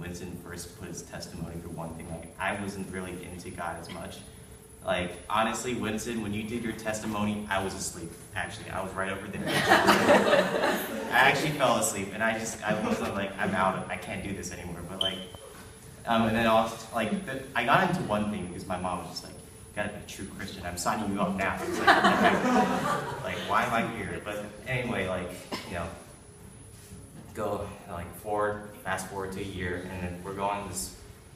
Winston first put his testimony for one thing, like, I wasn't really into God as much. Like, honestly, Winston, when you did your testimony, I was asleep. Actually, I was right over there. I actually fell asleep, and I wasn't like, I'm out. I can't do this anymore. But like, and then also, like, I got into one thing because my mom was just like, you gotta be a true Christian. I'm signing you up now. It's like, why am I here? But anyway, like, you know, go like fast forward to a year, and then we're going on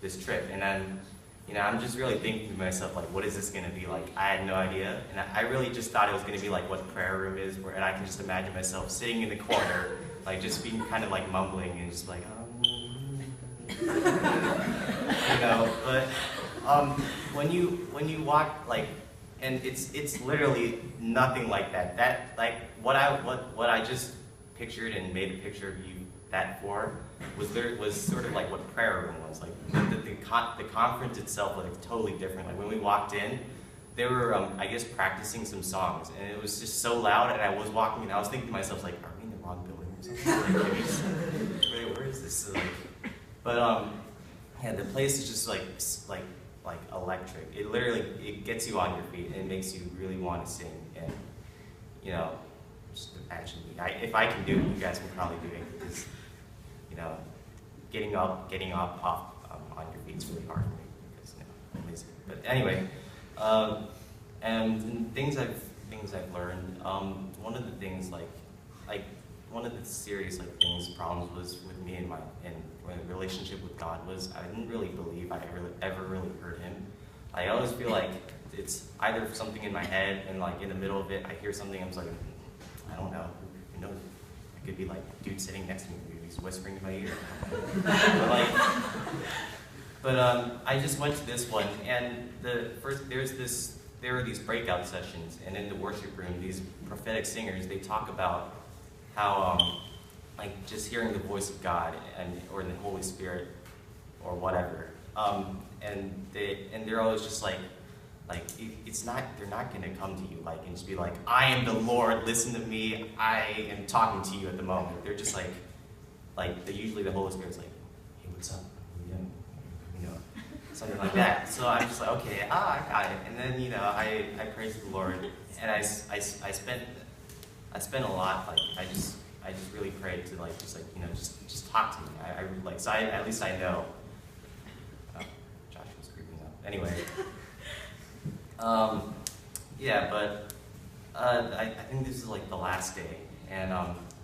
this trip, and then, you know, I'm just really thinking to myself, like, what is this going to be like? I had no idea, and I really just thought it was going to be like what prayer room is, and I can just imagine myself sitting in the corner, like, just being kind of like mumbling and just like, you know. But when you walk, like, and it's literally nothing like that. That, like, what I just pictured and made a picture of you that for was sort of like what prayer room was. Like, the conference itself was like totally different. Like, when we walked in, they were I guess practicing some songs, and it was just so loud, and I was walking and I was thinking to myself, like, are we in the wrong building or something? Like, where is this? Like, but yeah, the place is just like electric. It literally gets you on your feet, and it makes you really want to sing. And, you know, just imagine me. If I can do it, you guys can probably do it, because, you know, getting up off on your feet is really hard for me, because, you know, I'm lazy. But anyway, and things I've learned. One of the things, like one of the serious problems was with me and my relationship with God was I didn't really believe I ever really heard Him. I always feel like it's either something in my head, and like in the middle of it, I hear something, I'm just like, I don't know. You know, it could be like a dude sitting next to me, he's whispering in my ear. But I just went to this one, and there were these breakout sessions, and in the worship room, these prophetic singers, they talk about how like just hearing the voice of God or the Holy Spirit or whatever, and they're always just like they're not going to come to you like and just be like, I am the Lord, listen to me, I am talking to you at the moment. They're just usually the Holy Spirit's like, hey, what's up? You know, something like that. So I'm just like, okay, I got it. And then, you know, I praise the Lord, and I spent a lot, like, I just really prayed to you know, just talk to me. I really like, so at least I know. Oh, Josh was creeping up. Anyway. Yeah, but I think this is like the last day, and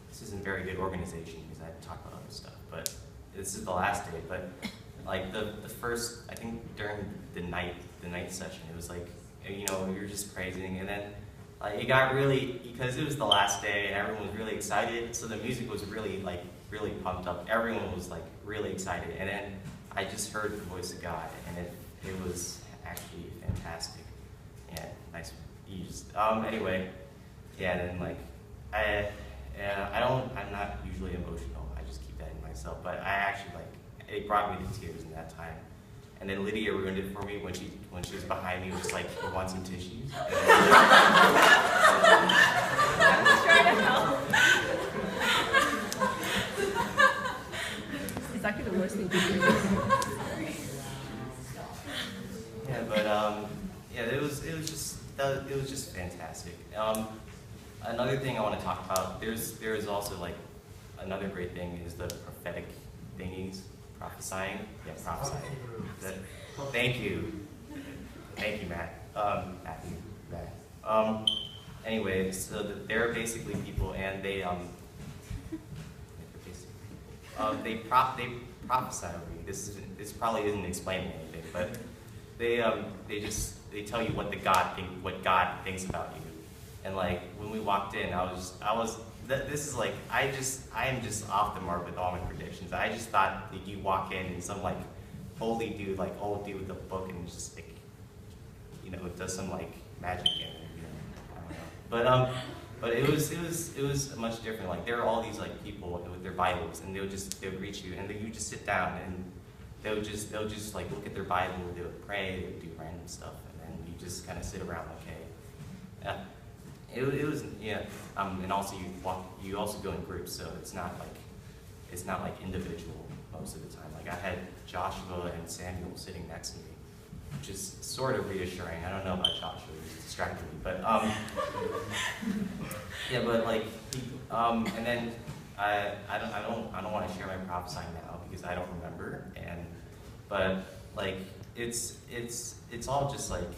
this isn't very good organization because I had to talk about other stuff, but this is the last day. But like the first, I think during the night session, it was like, you know, we were just praising, and then it got really, because it was the last day and everyone was really excited, so the music was really pumped up. Everyone was like really excited, and then I just heard the voice of God, and it was actually fantastic. Yeah, nice. You just anyway, yeah. And then I'm not usually emotional. I just keep that in myself. But I actually it brought me to tears in that time. And then Lydia ruined it for me when she was behind me, just like, you want some tissues? I was trying to help. It's actually the worst thing to do. Yeah, but yeah, it was just fantastic. Another thing I want to talk about, there is also like another great thing is the prophetic thingies, prophesying. Yeah, prophesying. Thank you, Matt. Anyway, so they're basically people, and they prophesy over you. This probably isn't explaining anything, but they tell you what God thinks about you. And like when we walked in, I am just off the mark with all my predictions. I just thought that you walk in and some like holy dude, like old dude with a book, and just like, you know, does some like magic in it, you know, I don't know. But it was much different. Like there are all these like people with their Bibles, and they would greet you, and then you just sit down, and they'll just like look at their Bible, they would pray, they would do random stuff, and then you just kind of sit around like, hey. It was, yeah, and also you also go in groups, so it's not like individual most of the time. Like I had Joshua and Samuel sitting next to me, which is sort of reassuring. I don't know about Joshua, he's distracting me, but yeah, but like, and then I don't want to share my prophesying now because I don't remember, but like it's all just like,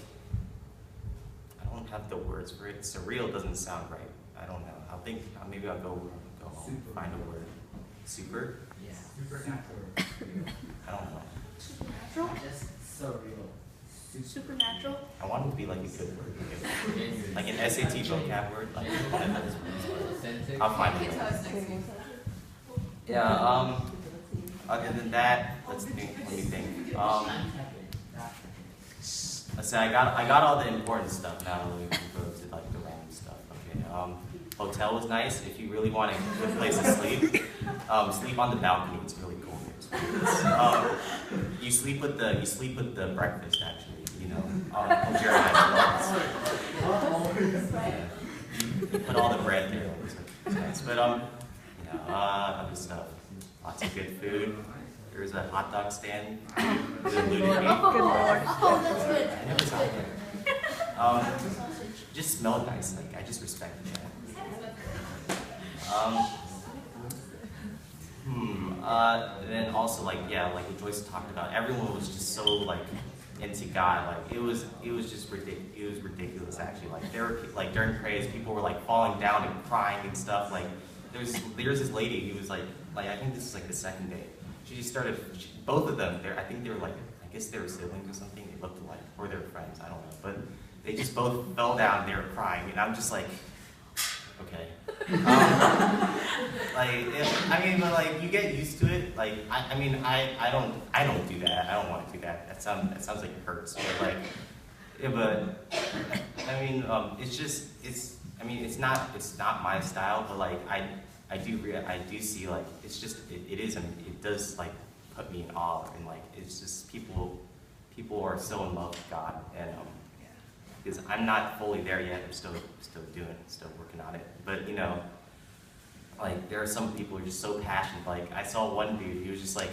I don't have the words for it. Surreal doesn't sound right. I don't know. Maybe I'll go home, find a word. Super? Yeah. Supernatural. I don't know. Supernatural? Just surreal. Supernatural? I want it to be like a good word. Like an SAT vocab word. Like one of those words. Authentic. I'll find it. Yeah, other than that, let me think. Let's say I got all the important stuff. Now we can go to like the random stuff. Okay. Hotel was nice. If you really want a good place to sleep, sleep on the balcony. It's really cool. You sleep with the breakfast actually. You know, close your eyes. You put all the bread there. It's nice. But other stuff. Lots of good food. There was a hot dog stand. It eluded me. Oh, that's good. I never saw it. Just smelled nice. Like I just respected it. Then also like what Joyce talked about, everyone was just so like into God. Like it was just ridiculous. It was ridiculous actually. Like there were like during praise, people were like falling down and crying and stuff. Like there was this lady who was like I think this is like the second day. She just started. Both of them. I think they were like, I guess they were siblings or something. They looked alike, or they were friends. I don't know. But they just both fell down. They were crying, and I'm just like, okay. But like you get used to it. Like I don't do that. I don't want to do that. That sounds like it hurts. But like, yeah, but it's not my style. But like I do see like it does like put me in awe, and like it's just people are so in love with God, and because I'm not fully there yet. I'm still working on it. But like there are some people who are just so passionate. Like I saw one dude, he was just like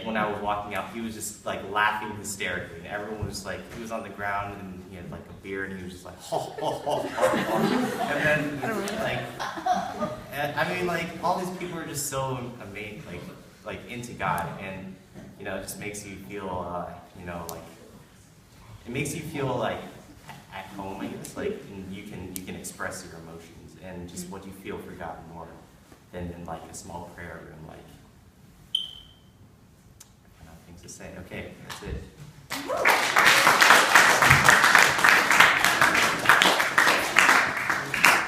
when I was walking out, he was just like laughing hysterically, and everyone was like, he was on the ground and he had like a beard, and he was just like, ho, ho, ho, ho, ho. And then like all these people are just so amazing, like into God, and it just makes you feel it makes you feel like at home, I guess, like, and you can express your emotions and just what you feel for God more than in like a small prayer room. Like, I don't have things to say. Okay, that's it.